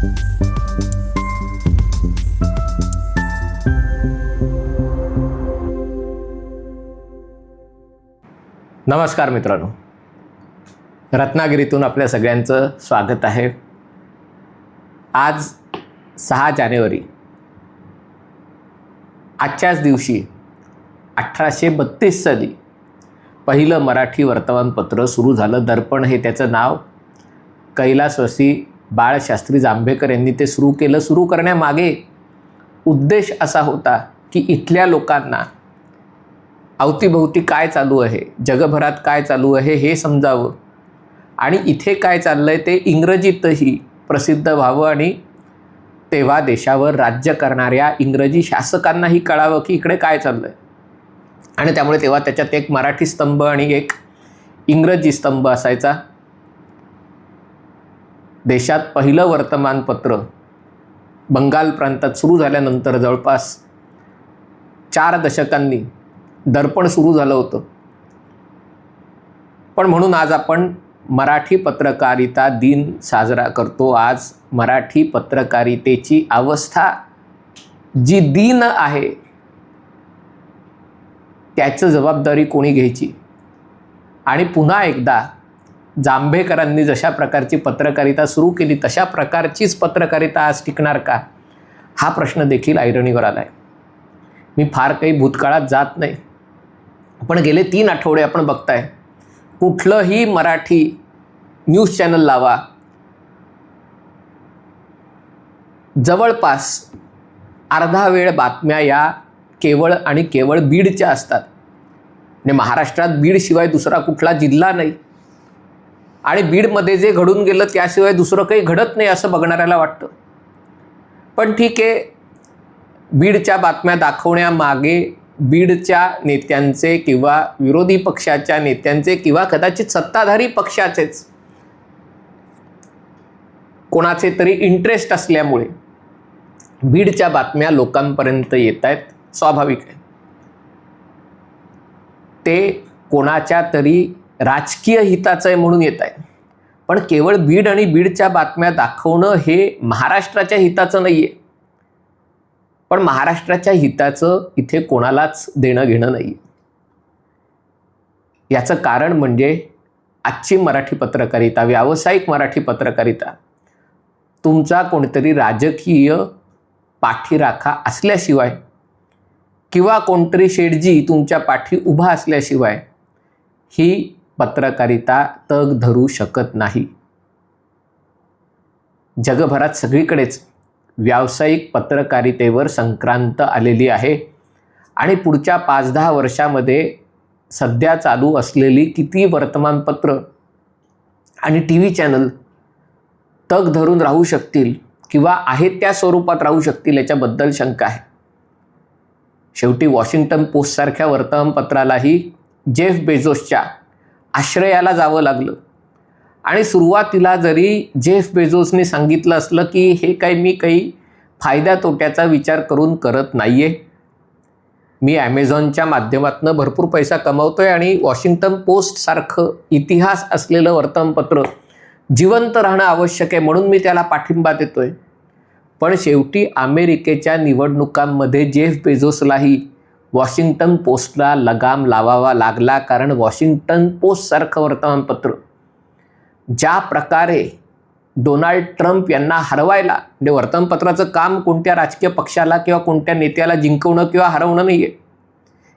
नमस्कार मित्रांनो, रत्नागिरीतून आपल्या सगळ्यांचं स्वागत आहे. आज 6 जानेवारी. आजच्याच दिवशी 1832 साली पहिलं मराठी वर्तमानपत्र सुरू झालं. दर्पण हे त्याचं नाव. कैलासवासी बाळशास्त्री जांभेकर यांनी ते सुरू केलं. सुरू करण्यामागे उद्देश असा होता की इथल्या लोकांना अवतीभोवती काय चालू आहे, जगभरात काय चालू आहे हे समजावं आणि इथे काय चाललं आहे ते इंग्रजीतही प्रसिद्ध व्हावं आणि तेव्हा देशावर राज्य करणाऱ्या इंग्रजी शासकांनाही कळावं की इकडे काय चाललं आहे. आणि त्यामुळे तेव्हा त्याच्यात एक मराठी स्तंभ आणि एक इंग्रजी स्तंभ असायचा. देशात पहिलं वर्तमानपत्र बंगाल प्रांतात सुरू झाल्यानंतर जवळपास 4 दशकांनी दर्पण सुरू झालं होतं. पण म्हणून आज आपण मराठी पत्रकारिता दिन साजरा करतो. आज मराठी पत्रकारितेची अवस्था जी दीन आहे त्याची जबाबदारी कोणी घ्यायची आणि पुन्हा एकदा जांभेकरांनी जशा प्रकारची पत्रकारिता सुरू केली तशा प्रकारचीच पत्रकारिता आज टिकणार का, हा प्रश्न देखील ऐरणीवर आला आहे. मी फार काही भूतकाळात जात नाही, पण गेले 3 आठवडे आपण बघताय कुठलंही मराठी न्यूज चॅनल लावा, जवळपास अर्धा वेळ बातम्या या केवळ आणि केवळ बीडच्या असतात. म्हणजे महाराष्ट्रात बीडशिवाय दुसरा कुठला जिल्हा नाही आणि बीडमध्ये जे घडून गेलं त्याशिवाय दुसरं काही घडत नाही असं बघणाऱ्याला वाटतं. पण ठीक आहे, बीडच्या बातम्या दाखवण्यामागे बीडच्या नेत्यांचे किंवा विरोधी पक्षाच्या नेत्यांचे किंवा कदाचित सत्ताधारी पक्षाचेच कोणाचे तरी इंटरेस्ट असल्यामुळे बीडच्या बातम्या लोकांपर्यंत येत आहेत. स्वाभाविक आहे. ते कोणाच्या तरी राजकीय हिताचं आहे म्हणून येत आहे. पण केवळ बीड आणि बीडच्या बातम्या दाखवणं हे महाराष्ट्राच्या हिताचं नाही आहे. पण महाराष्ट्राच्या हिताचं इथे कोणालाच देणं घेणं नाही. याचं कारण म्हणजे आजची मराठी पत्रकारिता, व्यावसायिक मराठी पत्रकारिता तुमचा कोणतरी राजकीय पाठीराखा असल्याशिवाय किंवा कोणतरी शेठजी तुमच्या पाठी उभा असल्याशिवाय ही पत्रकारिता तग धरू शकत नाही. जगभरात सगळीकडेच व्यावसायिक पत्रकारितेवर संक्रांत आलेली आहे आणि पुढच्या 5-10 वर्षामध्ये सध्या चालू असलेली किती वर्तमानपत्र आणि TV चॅनल तग धरून राहू शकतील किंवा आहेत त्या स्वरूपात राहू शकतील याच्याबद्दल शंका आहे. शेवटी वॉशिंग्टन पोस्टसारख्या वर्तमानपत्रालाही जेफ बेझोसच्या आश्रयाला जावं लागलं आणि सुरुवातीला जरी जेफ बेझोसने सांगितलं असलं की हे मी काही फायद्या तोट्याचा विचार करून करत नाही आहे, मी ॲमेझॉनच्या माध्यमातून भरपूर पैसा कमवतो आहे आणि वॉशिंग्टन पोस्टसारखं इतिहास असलेलं वर्तमानपत्र जिवंत राहणं आवश्यक आहे म्हणून मी त्याला पाठिंबा देतो आहे. पण शेवटी अमेरिकेच्या निवडणुकांमध्ये जेफ बेझोसलाही वॉशिंग्टन पोस्टला लगाम लावावा लागला. कारण वॉशिंग्टन पोस्टसारखं वर्तमानपत्र ज्या प्रकारे डोनाल्ड ट्रम्प यांना हरवायला, म्हणजे वर्तमानपत्राचं काम कोणत्या राजकीय पक्षाला किंवा कोणत्या नेत्याला जिंकवणं किंवा हरवणं नाही आहे.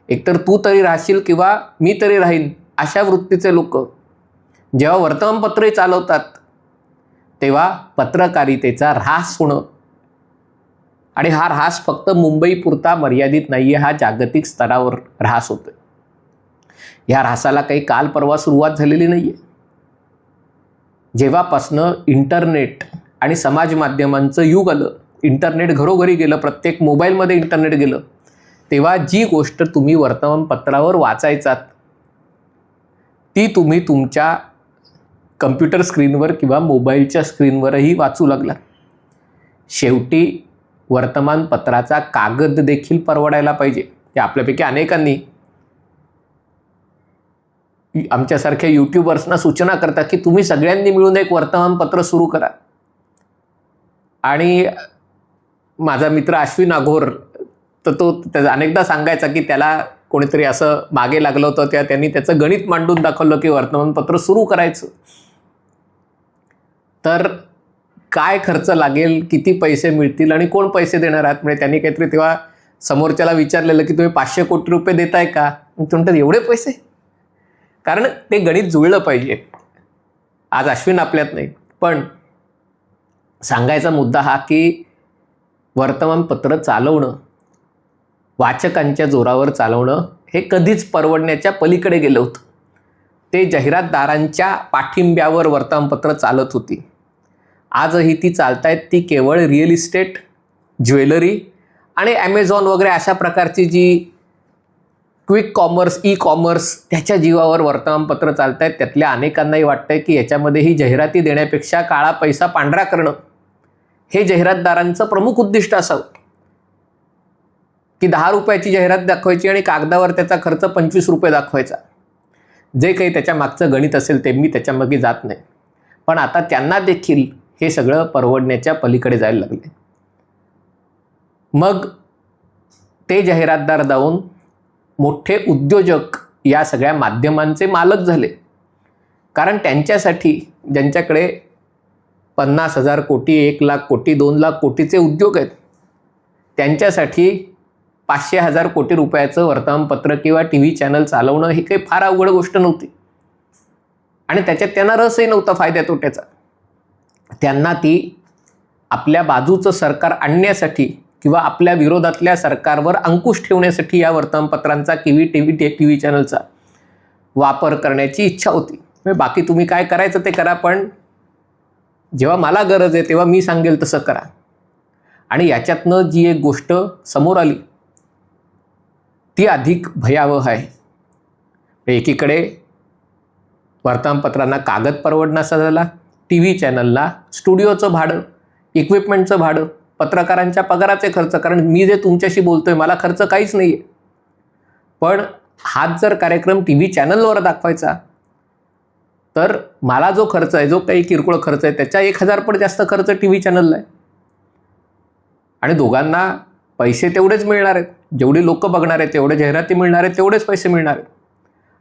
एकतर तू तरी राहशील किंवा मी तरी राहीन अशा वृत्तीचे लोक जेव्हा वर्तमानपत्रही चालवतात तेव्हा पत्रकारितेचा ऱ्हास होणं, आणि हा ऱ्हास फक्त मुंबईपुरता मर्यादित नाही आहे, हा जागतिक स्तरावर ऱ्हास होतो. ह्या ऱ्हासाला काही काल परवा सुरुवात झालेली नाही आहे. जेव्हापासनं इंटरनेट आणि समाज माध्यमांचं युग आलं, इंटरनेट घरोघरी गेलं, प्रत्येक मोबाईलमध्ये इंटरनेट गेलं, तेव्हा जी गोष्ट तुम्ही वर्तमानपत्रावर वाचायचात ती तुम्ही तुमच्या कम्प्युटर स्क्रीनवर किंवा मोबाईलच्या स्क्रीनवरही वाचू लागला. शेवटी वर्तमानपत्राचा कागद देखील परवडायला पाहिजे. हे आपल्यापैकी अनेकांनी आमच्यासारख्या यूट्यूबर्सना सूचना करतात की तुम्ही सगळ्यांनी मिळून एक वर्तमानपत्र सुरू करा. आणि माझा मित्र अश्विन अघोर तर तो त्याचा अनेकदा सांगायचा की त्याला कोणीतरी असं मागे लागलं होतं, त्यांनी त्याचं गणित मांडून दाखवलं की वर्तमानपत्र सुरू करायचं तर काय खर्च लागेल, किती पैसे मिळतील आणि कोण पैसे देणार आहात. म्हणजे त्यांनी काहीतरी तेव्हा समोरच्याला विचारलेलं की तुम्ही 500 कोटी रुपये देताय का. मग ते म्हणतात एवढे पैसे, कारण ते गणित जुळलं पाहिजे. आज अश्विन आपल्यात नाही, पण सांगायचा मुद्दा हा की वर्तमानपत्र चालवणं, वाचकांच्या जोरावर चालवणं हे कधीच परवडण्याच्या पलीकडे गेलं होतं. ते जाहिरातदारांच्या पाठिंब्यावर वर्तमानपत्र चालत होती. आजही ती चालतायत ती केवळ रिअल इस्टेट, ज्वेलरी आणि ॲमेझॉन वगैरे अशा प्रकारची जी क्विक कॉमर्स, ई कॉमर्स त्याच्या जीवावर वर्तमानपत्र चालत आहेत. त्यातल्या अनेकांनाही वाटतंय की याच्यामध्येही जाहिराती देण्यापेक्षा काळा पैसा पांढरा करणं हे जाहिरातदारांचं प्रमुख उद्दिष्ट असावं. की 10 रुपयाची जाहिरात दाखवायची आणि कागदावर त्याचा खर्च 25 रुपये दाखवायचा. जे काही त्याच्या मागचं गणित असेल ते मी त्याच्यामागे जात नाही, पण आता त्यांना देखील हे सगळं परवडण्याच्या पलीकडे जायला लागले. मग ते जाहिरातदार जाऊन मोठे उद्योजक या सगळ्या माध्यमांचे मालक झाले. कारण त्यांच्यासाठी ज्यांच्याकडे 50,000 कोटी, 1,00,000 कोटी, 2,00,000 कोटीचे उद्योग आहेत, त्यांच्यासाठी 500,000 कोटी रुपयाचं वर्तमानपत्र किंवा TV चॅनल चालवणं ही काही फार अवघड गोष्ट नव्हती. आणि त्याच्यात त्यांना रसही नव्हता फायद्या तोट्याचा. त्यांना ती आपल्या बाजूचं सरकार आणण्यासाठी किंवा आपल्या विरोधातल्या सरकारवर अंकुश ठेवण्यासाठी या वर्तमानपत्रांचा TV चॅनलचा वापर करण्याची इच्छा होती. म्हणजे बाकी तुम्ही काय करायचं ते करा, पण जेव्हा मला गरज आहे तेव्हा मी सांगेल तसं करा. आणि याच्यातनं जी एक गोष्ट समोर आली ती अधिक भयावह आहे. एकीकडे वर्तमानपत्रांना कागद परवडण्याचा झाला, TV चॅनलला स्टुडिओचं भाडं, इक्विपमेंटचं भाडं, पत्रकारांच्या पगाराचे खर्च. कारण मी जे तुमच्याशी बोलतोय मला खर्च काहीच नाही आहे, पण हाच जर कार्यक्रम TV चॅनलवर दाखवायचा तर मला जो खर्च आहे, जो काही किरकोळ खर्च आहे, त्याच्या 1000 पट जास्त खर्च TV चॅनलला आहे. आणि दोघांना पैसे तेवढेच मिळणार आहेत, जेवढी लोक बघणार आहेत तेवढे जाहिराती मिळणार आहेत, तेवढेच पैसे मिळणार आहेत.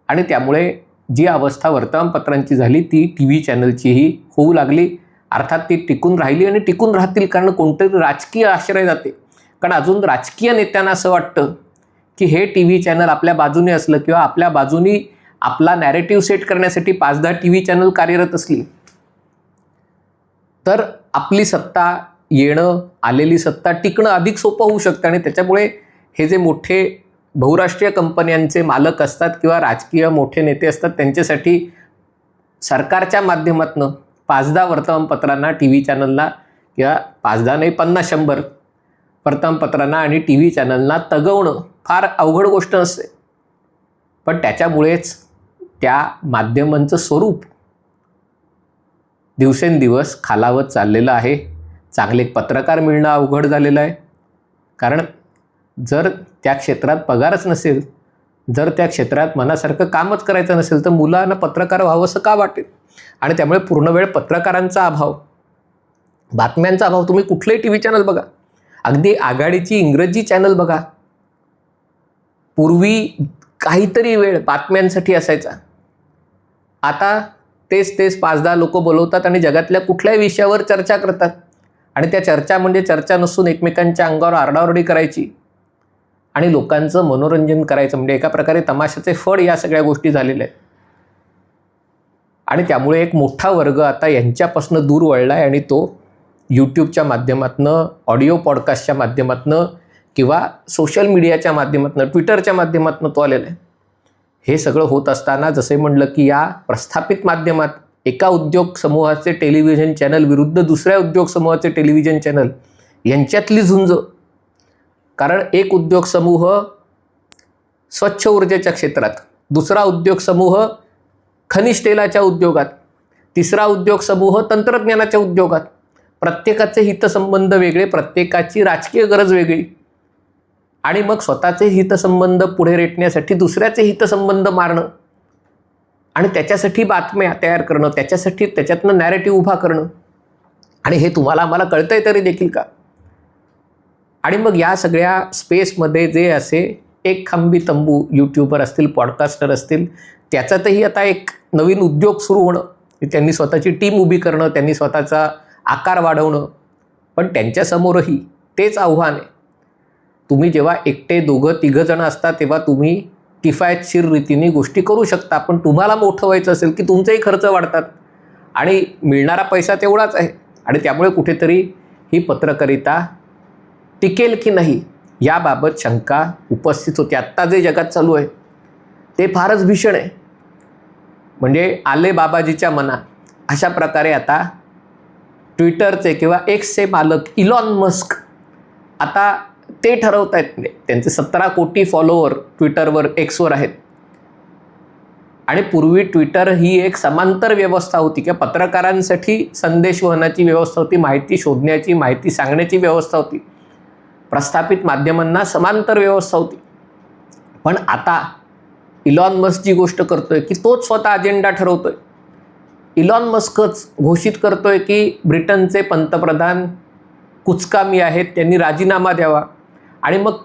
आणि त्यामुळे जी अवस्था वर्तमानपत्रांची झाली ती TV चॅनलचीही होऊ लागली. अर्थात ती टिकून राहिली आणि टिकून राहतील, कारण कोणतरी राजकीय आश्रय जाते. कारण अजून राजकीय नेत्यांना असं वाटतं की हे TV चॅनल आपल्या बाजूने असलं किंवा आपल्या बाजूनी आपला नॅरेटिव्ह सेट करण्यासाठी 5-10 TV चॅनल कार्यरत असली तर आपली सत्ता येणं, आलेली सत्ता टिकणं अधिक सोपं होऊ शकतं. आणि त्याच्यामुळे हे जे मोठे बहुराष्ट्रीय कंपन्यांचे मालक असतात किंवा राजकीय मोठे नेते असतात त्यांच्यासाठी सरकारच्या माध्यमातून 5-10 वर्तमानपत्रांना, TV चॅनलला किंवा 5-10 नाही 50-100 वर्तमानपत्रांना आणि TV चॅनलना तगवणं फार अवघड गोष्ट नसते. पण त्याच्यामुळेच त्या माध्यमांचं स्वरूप दिवसेंदिवस खालावत चाललेलं आहे. चांगले पत्रकार मिळणं अवघड झालेलं आहे. कारण जर त्या क्षेत्रात पगारच नसेल, जर त्या क्षेत्रात मनासारखं कामच करायचं नसेल तर मुलांना पत्रकार व्हावं असं का वाटेल. आणि त्यामुळे पूर्ण वेळ पत्रकारांचा अभाव, बातम्यांचा अभाव. तुम्ही कुठलेही TV चॅनल बघा, अगदी आघाडीची इंग्रजी चॅनल बघा, पूर्वी काहीतरी वेळ बातम्यांसाठी असायचा. आता तेच 5-10 लोक बोलवतात आणि जगातल्या कुठल्याही विषयावर चर्चा करतात. आणि त्या चर्चा म्हणजे चर्चा नसून एकमेकांच्या अंगावर आरडाओरडी करायची आणि लोकांचं मनोरंजन करायचं, म्हणजे एका प्रकारे तमाशाचे फळ या सगळ्या गोष्टी झालेल्या आहेत. आणि त्यामुळे एक मोठा वर्ग आता यांच्यापासून दूर वळला आहे आणि तो यूट्यूबच्या माध्यमातून, ऑडिओ पॉडकास्टच्या माध्यमातून किंवा सोशल मीडियाच्या माध्यमातून, ट्विटरच्या माध्यमातून तो आलेला आहे. हे सगळं होत असताना जसे म्हणलं की या प्रस्थापित माध्यमात एका उद्योग समूहाचे टेलिव्हिजन चॅनल विरुद्ध दुसऱ्या उद्योग समूहाचे टेलिव्हिजन चॅनल यांच्यातली झुंज. कारण एक उद्योग समूह स्वच्छ ऊर्जेच्या क्षेत्रात, दुसरा उद्योग समूह खनिज तेलाच्या उद्योगात, तिसरा उद्योग समूह तंत्रज्ञानाच्या उद्योगात. प्रत्येकाचे हितसंबंध वेगळे, प्रत्येकाची राजकीय गरज वेगळी. आणि मग स्वतःचे हितसंबंध पुढे रेटण्यासाठी दुसऱ्याचे हितसंबंध मारणं आणि त्याच्यासाठी बातम्या तयार करणं, त्याच्यातनं नॅरेटिव्ह उभा करणं. आणि हे तुम्हाला आम्हाला कळतंय तरी देखील का? आणि मग या सगळ्या स्पेसमध्ये जे असे एक खांबी तंबू यूट्यूबर असतील, पॉडकास्टर असतील, त्याच्यातही आता एक नवीन उद्योग सुरू होणं, त्यांनी स्वतःची टीम उभी करणं, त्यांनी स्वतःचा आकार वाढवणं. पण त्यांच्यासमोरही तेच आव्हान आहे. तुम्ही जेव्हा एकटे 2-3 जण असता तेव्हा तुम्ही किफायतशीर रीतीने गोष्टी करू शकता. पण तुम्हाला मोठं व्हायचं असेल की तुमचेही खर्च वाढतात आणि मिळणारा पैसा तेवढाच आहे. आणि त्यामुळे कुठेतरी ही पत्रकारिता टिकेल की नाही याबाबत शंका उपस्थित होती. आत्ता जे जगात चालू आहे ते फारच भीषण आहे. म्हणजे आले बाबाजीच्या मना अशा प्रकारे आता ट्विटरचे किंवा एक्सचे मालक इलॉन मस्क आता ते ठरवत आहेत. त्यांचे 17 कोटी फॉलोवर ट्विटरवर, एक्सवर आहेत. आणि पूर्वी ट्विटर ही एक समांतर व्यवस्था होती किंवा पत्रकारांसाठी संदेश वहनाची व्यवस्था होती, माहिती शोधण्याची, माहिती सांगण्याची व्यवस्था होती. प्रस्थापित माध्यमांना समांतर व्यवस्था होती. पण आता इलॉन मस्क जी गोष्ट करतोय की तोच स्वतः अजेंडा ठरवतोय. इलॉन मस्कच घोषित करतोय की ब्रिटनचे पंतप्रधान कुचकामी आहेत, त्यांनी राजीनामा द्यावा. आणि मग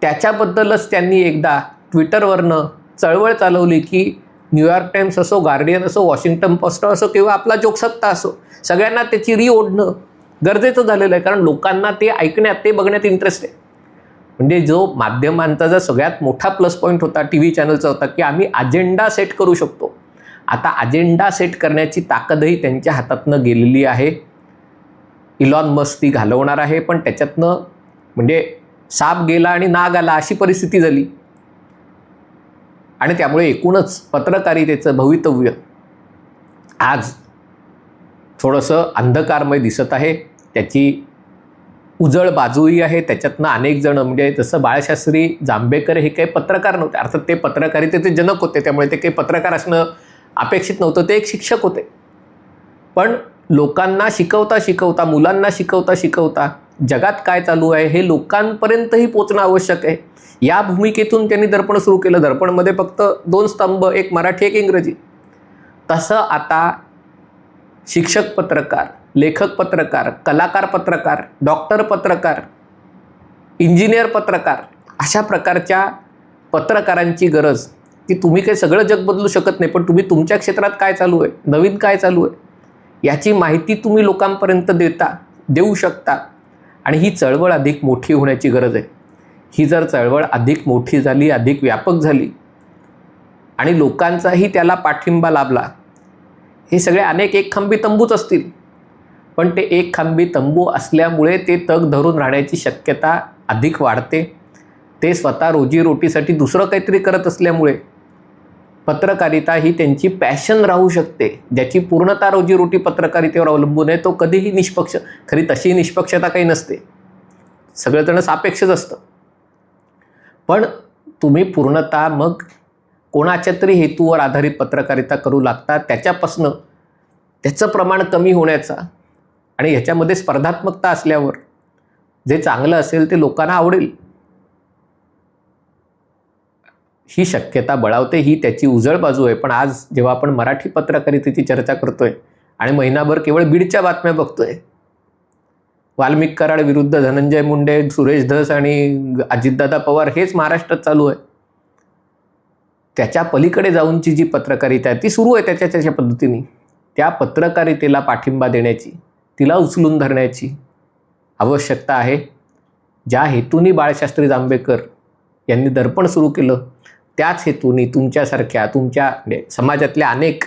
त्याच्याबद्दलच त्यांनी एकदा ट्विटरवरनं चळवळ चालवली की न्यूयॉर्क टाइम्स असो, गार्डियन असो, वॉशिंग्टन पोस्ट असो किंवा आपला जोकसत्ता असो, सगळ्यांना त्याची ओढणं गरजेचं झालेलं आहे. कारण लोकांना ते ऐकण्यात, ते बघण्यात इंटरेस्ट आहे. म्हणजे जो माध्यमांचा जो सगळ्यात मोठा प्लस पॉईंट होता टी व्ही चॅनलचा होता की आम्ही अजेंडा सेट करू शकतो. आता अजेंडा सेट करण्याची ताकदही त्यांच्या हातातनं गेलेली आहे. इलॉन मस्क ती घालवणार आहे. पण त्याच्यातनं म्हणजे साप गेला आणि नाग आला अशी परिस्थिती झाली. आणि त्यामुळे एकूणच पत्रकारितेचं भवितव्य आज थोडंसं अंधकारमय दिसत आहे. त्याची उजळ बाजूही आहे. त्याच्यातनं अनेक जण म्हणजे जसं बाळशास्त्री जांभेकर हे काही पत्रकार नव्हते, अर्थात ते पत्रकारितेचे जनक होते, त्यामुळे ते काही पत्रकार असणं अपेक्षित नव्हतं, ते एक शिक्षक होते. पण लोकांना शिकवता शिकवता, मुलांना शिकवता शिकवता जगात काय चालू आहे हे लोकांपर्यंतही पोचणं आवश्यक आहे. या भूमिकेतून त्यांनी दर्पण सुरू केलं. दर्पणमध्ये फक्त 2 स्तंभ, एक मराठी एक इंग्रजी. तसं आता शिक्षक पत्रकार, लेखक पत्रकार, कलाकार पत्रकार, डॉक्टर पत्रकार, इंजिनियर पत्रकार अशा प्रकारच्या पत्रकारांची गरज की तुम्ही काही सगळं जग बदलू शकत नाही, पण तुम्ही तुमच्या क्षेत्रात काय चालू आहे, नवीन काय चालू आहे याची माहिती तुम्ही लोकांपर्यंत देऊ शकता. आणि ही चळवळ अधिक मोठी होण्याची गरज आहे. ही जर चळवळ अधिक मोठी झाली, अधिक व्यापक झाली आणि लोकांचाही त्याला पाठिंबा लाभला, हे सगळे अनेक एकखांबी तंबूच असतील, पण ते एकखांबी तंबू असल्यामुळे ते तग धरून राहण्याची शक्यता अधिक वाढते. ते स्वतः रोजीरोटीसाठी दुसरं काहीतरी करत असल्यामुळे पत्रकारिता ही त्यांची पॅशन राहू शकते. ज्याची पूर्णतः रोजीरोटी पत्रकारितेवर अवलंबून आहे तो कधीही निष्पक्ष, खरी तशी निष्पक्षता काही नसते, सगळेजण सापेक्षच असतं. पण तुम्ही पूर्णतः मग कोणाच्या तरी हेतूवर आधारित पत्रकारिता करू लागता. त्याच्यापासनं त्याचं प्रमाण कमी होण्याचा आणि ह्याच्यामध्ये स्पर्धात्मकता असल्यावर जे चांगलं असेल ते लोकांना आवडेल ही शक्यता बळावते. ही त्याची उजळ बाजू आहे. पण आज जेव्हा आपण मराठी पत्रकारितेची चर्चा करतोय आणि महिनाभर केवळ बीडच्या बातम्या बघतोय, वाल्मिक कराड विरुद्ध धनंजय मुंडे, सुरेश धस आणि अजितदादा पवार हेच महाराष्ट्रात चालू आहे, त्याच्या पलीकडे जाऊनची जी पत्रकारिता आहे ती सुरू आहे त्याच्या पद्धतीने. त्या पत्रकारितेला पाठिंबा देण्याची, तिला उचलून धरण्याची आवश्यकता आहे. ज्या हेतूने बाळशास्त्री जांभेकर यांनी दर्पण सुरू केलं त्याच हेतूने तुमच्यासारख्या, तुमच्या समाजातल्या अनेक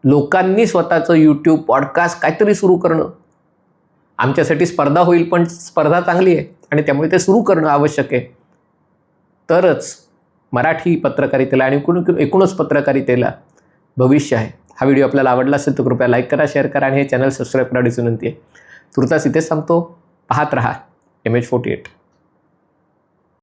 लोकांनी स्वतःचं यूट्यूब, पॉडकास्ट काहीतरी सुरू करणं आमच्यासाठी स्पर्धा होईल. पण स्पर्धा चांगली आहे आणि त्यामुळे ते सुरू करणं आवश्यक आहे. तरच मराठी पत्रकारितेला आणि एकूणच पत्रकारितेला भविष्य आहे. हा व्हिडिओ आपल्याला आवडला असेल तर कृपया लाईक करा, शेअर करा आणि हे चॅनल सबस्क्राईब करण्याची विनंती आहे. तुर्तास इथेच सांगतो. पाहत रहा MH48.